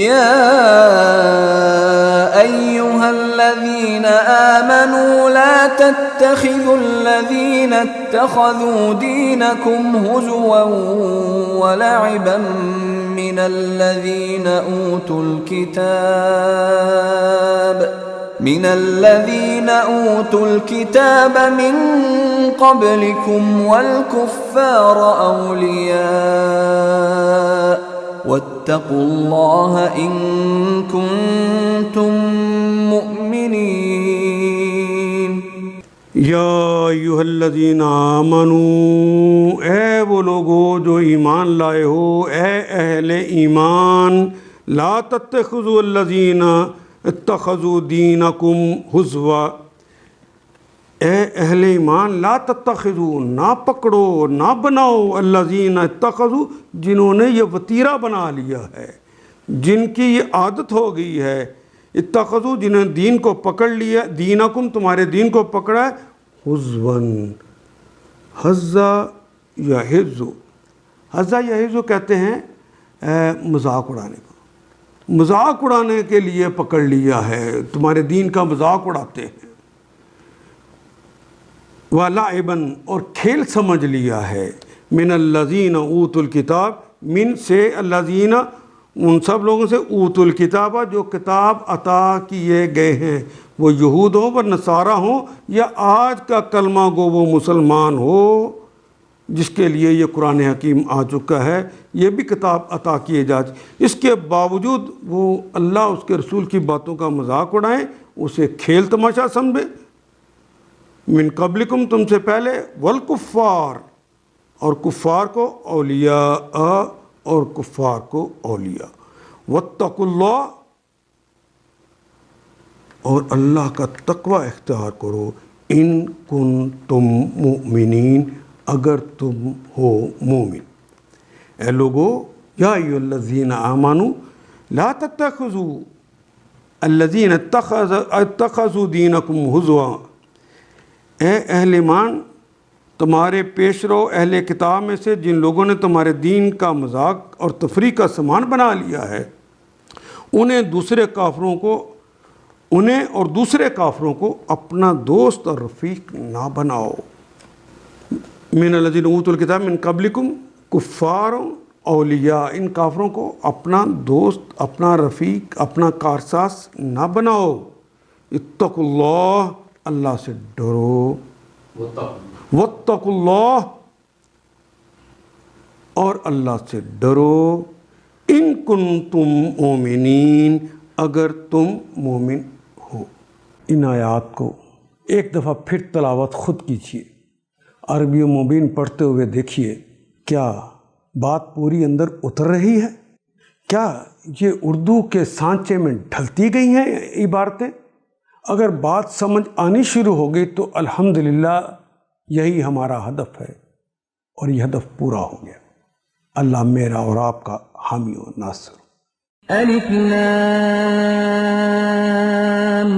يا أيها الذين آمنوا لا تتخذوا الذين اتخذوا دينكم هزوا ولعبا من الذين أوتوا الكتاب من قبلكم والكفار أولياء واتقوا الله إن كنتم مؤمنين یا ایھا الذین آمنوا، اے وہ لوگو جو ایمان لائے ہو، اے اہل ایمان، لا تتخذوا الذین اتخذوا دینکم ہزوا، اے اہل ایمان لا تتخذوا، نہ پکڑو نہ بناؤ، الذین اتخذوا، جنہوں نے یہ وتیرہ بنا لیا ہے، جن کی یہ عادت ہو گئی ہے، اتخذوا جنہوں نے دین کو پکڑ لیا، دینکم تمہارے دین کو پکڑا ہے، حزون، حزا یا حزو، حزا یا حزو کہتے ہیں مذاق اڑانے کو، مذاق اڑانے کے لیے پکڑ لیا ہے، تمہارے دین کا مذاق اڑاتے ہیں، وَلَعِبًا اور کھیل سمجھ لیا ہے، من الذین اوتوا الکتاب، من سے الذین ان سب لوگوں سے اوتوا الکتاب جو کتاب عطا کیے گئے ہیں، وہ یہود ہوں و نصارہ ہوں یا آج کا کلمہ گو وہ مسلمان ہو جس کے لیے یہ قرآن حکیم آ چکا ہے، یہ بھی کتاب عطا کیے جاتی، اس کے باوجود وہ اللہ اس کے رسول کی باتوں کا مذاق اڑائیں، اسے کھیل تماشا سمجھیں، من قبلکم تم سے پہلے، والکفار اور کفار کو اولیاء اور کفار کو اولیاء، واتقوا اللہ اور اللہ کا تقوی اختیار کرو، ان کنتم مؤمنین اگر تم ہو مومن، اے لوگو یا ایھا الذین آمنوا لا تتخذوا الذین اتخذوا دینکم ہزوا، اے اہل ایمان تمہارے پیش رو اہل کتاب میں سے جن لوگوں نے تمہارے دین کا مذاق اور تفریح کا سامان بنا لیا ہے، انہیں اور دوسرے کافروں کو اپنا دوست اور رفیق نہ بناؤ، من الذین اوتوا الکتاب من قبلکم کفار اولیاء، ان کافروں کو اپنا دوست، اپنا رفیق، اپنا کارساز نہ بناؤ، اتقوا اللہ اللہ سے ڈرو، واتقوا اللہ اور اللہ سے ڈرو، ان کنتم مومنین اگر تم مومن ہو۔ ان آیات کو ایک دفعہ پھر تلاوت خود کیجیے، عربی و مبین پڑھتے ہوئے دیکھیے کیا بات پوری اندر اتر رہی ہے، کیا یہ اردو کے سانچے میں ڈھلتی گئی ہیں عبارتیں؟ اگر بات سمجھ آنی شروع ہو گئی تو الحمدللہ یہی ہمارا ہدف ہے اور یہ ہدف پورا ہو گیا۔ اللہ میرا اور آپ کا حامی و ناصر۔ الف لام